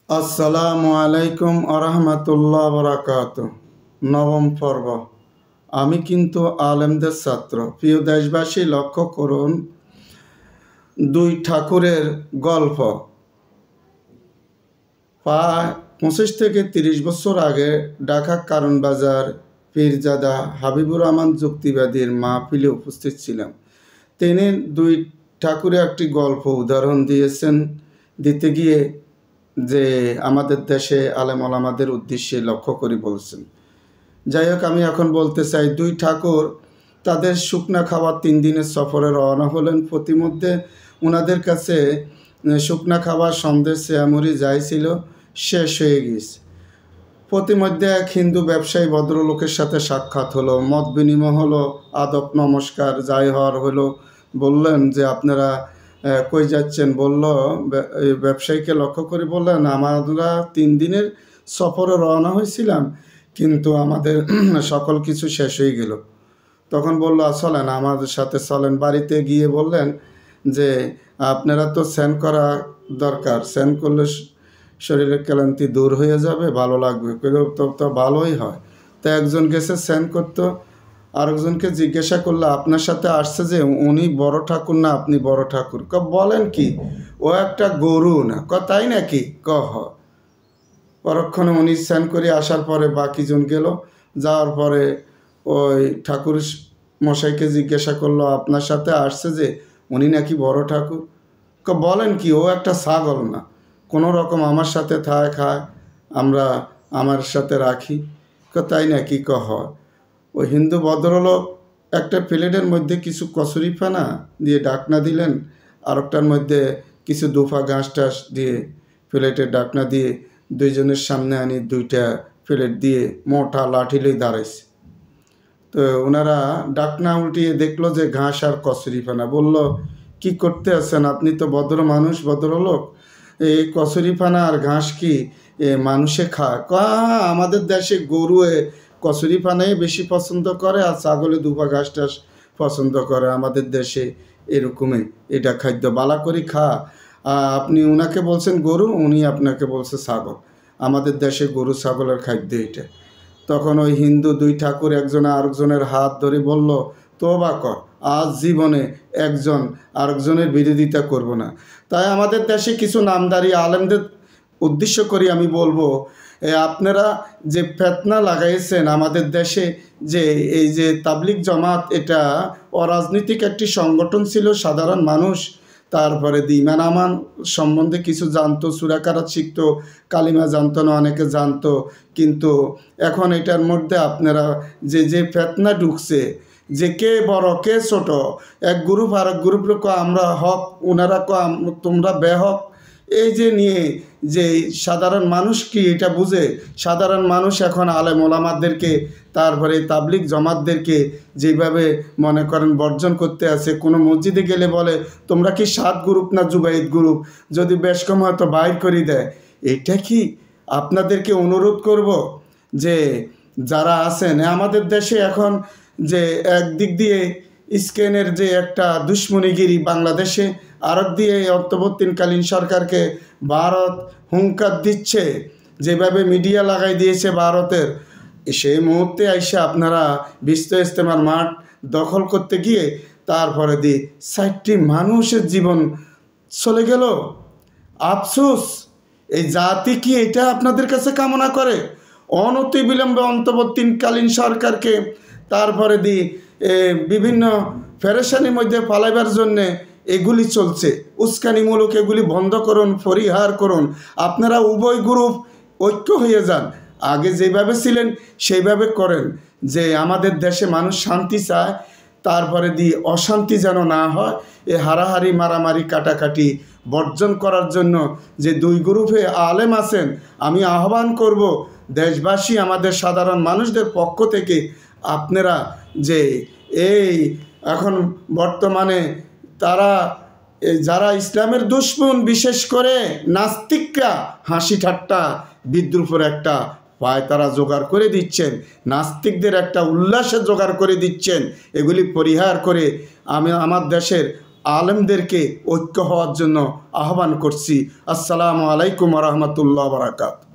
আসসালামু আলাইকুম আরহামাতুল্লাহ বারাকাতু। নবম পর্ব। আমি কিন্তু আলেমদের ছাত্র। প্রিয় দেশবাসী, লক্ষ্য করুন, দুই ঠাকুরের গল্প প্রায় 25 থেকে 30 বছর আগে ঢাকা কারণ বাজার পীরজাদা হাবিবুর রহমান যুক্তিবাদীর মাহফিলে উপস্থিত ছিলাম। তিনি দুই ঠাকুরের একটি গল্প উদাহরণ দিতে গিয়ে যে আমাদের দেশে আলেম ওলামাদের উদ্দেশ্যে লক্ষ্য করে বলছেন। যাই হোক, আমি এখন বলতে চাই, দুই ঠাকুর তাদের শুকনা খাওয়া 3 দিনের সফরে রওনা হলেন। প্রতিমধ্যে ওনাদের কাছে শুকনা খাবার সন্দেশ শ্যামরি যাই ছিল শেষ হয়ে গিয়েছে। প্রতিমধ্যে এক হিন্দু ব্যবসায়ী ভদ্রলোকের সাথে সাক্ষাৎ হলো, মত বিনিময় হলো, আদব নমস্কার যাই হওয়ার হলো। বললেন যে আপনারা কই যাচ্ছেন? বলল, ব্যবসায়ীকে লক্ষ্য করে বললেন, আমরা 3 দিনের সফরে রওনা হয়েছিলাম, কিন্তু আমাদের সকল কিছু শেষ হয়ে গেল। তখন বলল, চলেন আমাদের সাথে চলেন। বাড়িতে গিয়ে বললেন যে আপনারা তো স্নান করা দরকার, স্নান করলে শরীরের ক্লান্তি দূর হয়ে যাবে, ভালো লাগবে। তো ভালোই হয়। তো একজন গেছে স্নান করতো, আরেকজনকে জিজ্ঞাসা করলো, আপনার সাথে আসছে যে উনি বড় ঠাকুর না আপনি বড় ঠাকুর? বলেন কি, ও একটা গরু না? তাই নাকি? পরক্ষণে উনি স্নান করে আসার পরে বাকিজন গেল। যাওয়ার পরে ওই ঠাকুর মশাইকে জিজ্ঞাসা করলো, আপনার সাথে আসছে যে উনি নাকি বড় ঠাকুর? বলেন কি, ও একটা ছাগল না? কোনো রকম আমার সাথে খায়, আমার সাথে রাখি। তাই নাকি? হয়। ওই হিন্দু ভদ্রলোক একটা প্লেটের মধ্যে কিছু কচুরি ফানা দিয়ে ডাকনা দিলেন, আরেকটার মধ্যে কিছু দুফা ঘাস টাস দিয়ে প্লেটে ডাকনা দিয়ে দুইজনের সামনে আনি 2টা প্লেট দিয়ে মোটা লাঠিলেই দাঁড়াইছে। তো ওনারা ডাকনা উল্টিয়ে দেখলো যে ঘাস আর কচুরি ফানা। বলল, কি করতে আছেন? আপনি তো ভদ্র মানুষ, ভদ্রলোক, এই কচুরি ফানা আর ঘাস কি মানুষে খায়? আমাদের দেশে গরু কচুরি ফানাই বেশি পছন্দ করে, আর ছাগলে দুপা ঘাস টাস পছন্দ করে। আমাদের দেশে এরকমই এটা খাদ্য বালা করি খা। আপনি ওনাকে বলছেন গরু, উনি আপনাকে বলছে ছাগল। আমাদের দেশে গরু ছাগলের খাদ্য এটা। তখন ওই হিন্দু দুই ঠাকুর একজনে আরেকজনের হাত ধরে বলল, তওবা কর, আজ জীবনে একজন আরেকজনের বিরোধিতা করব না। তাই আমাদের দেশে কিছু নামদারি আলেমদের উদ্দেশ্য করি আমি বলবো, আপনারা যে ফেতনা লাগাইছেন আমাদের দেশে, যে এই যে তাবলিগ জামাত, এটা অরাজনৈতিক একটি সংগঠন ছিল। সাধারণ মানুষ তারপরে ঈমান আমান সম্বন্ধে কিছু জানতো, সূরা কারাত শিখতো, কালিমা জানতো না, অনেকে জানতো। কিন্তু এখন এটার মধ্যে আপনারা যে ফেতনা ঢুকছে, যে কে বড় কে ছোট, এক গ্রুপ আর এক গ্রুপ আমরা হক, ওনারা তোমরা বেহক, এই যে নিয়ে যে সাধারণ মানুষ কি এটা বুঝে? সাধারণ মানুষ এখন আলেম ওলামাদেরকে, তারপরে তাবলিগ জামাতদেরকে যেভাবে মনে করেন বর্জন করতে আছে। কোনো মসজিদে গেলে বলে, তোমরা কি 7 গ্রুপ না জুবাইদ গ্রুপ? যদি বেশ কম হয়তো বাইর করে দেয়। এটা কি আপনাদেরকে অনুরোধ করব যে যারা আছেন আমাদের দেশে এখন, যে একদিক দিয়ে স্কেনের যে একটা দুশ্মনীগিরি বাংলাদেশে, আরেক দিয়ে অন্তর্বর্তীকালীন সরকারকে ভারত হুঙ্কার দিচ্ছে, যেভাবে মিডিয়া লাগাই দিয়েছে ভারতের, সেই মুহূর্তে আইসা আপনারা বিশ্ব ইজতেমার মাঠ দখল করতে গিয়ে তারপরে 4টি মানুষের জীবন চলে গেল। আফসোস, এই জাতি কি এটা আপনাদের কাছে কামনা করে? অনতি বিলম্বে অন্তর্বর্তীকালীন সরকারকে তারপরে বিভিন্ন ফেরেশানির মধ্যে পালাইবার জন্যে এগুলি চলছে, উস্কানিমূলক এগুলি বন্ধ করুন, পরিহার করুন। আপনারা উভয় গ্রুপ ঐক্য হয়ে যান, আগে যেভাবে ছিলেন সেইভাবে করেন, যে আমাদের দেশে মানুষ শান্তি চায়, তারপরে অশান্তি যেন না হয়। এ হারাহারি মারামারি কাটাকাটি বর্জন করার জন্য যে দুই গ্রুপে আলেম আছেন, আমি আহ্বান করব দেশবাসী, আমাদের সাধারণ মানুষদের পক্ষ থেকে, আপনারা যে এই এখন বর্তমানে তারা যারা ইসলামের দুশমন, বিশেষ করে নাস্তিকরা, হাসি ঠাট্টা বিদ্রুপের একটা তারা জোগাড় করে দিচ্ছেন, নাস্তিকদের একটা উল্লাসে জোগাড় করে দিচ্ছেন। এগুলি পরিহার করে আমার দেশের আলেমদেরকে ঐক্য হওয়ার জন্য আহ্বান করছি। আসসালামু আলাইকুম ওয়া রাহমাতুল্লাহি ওয়া বারাকাতুহু।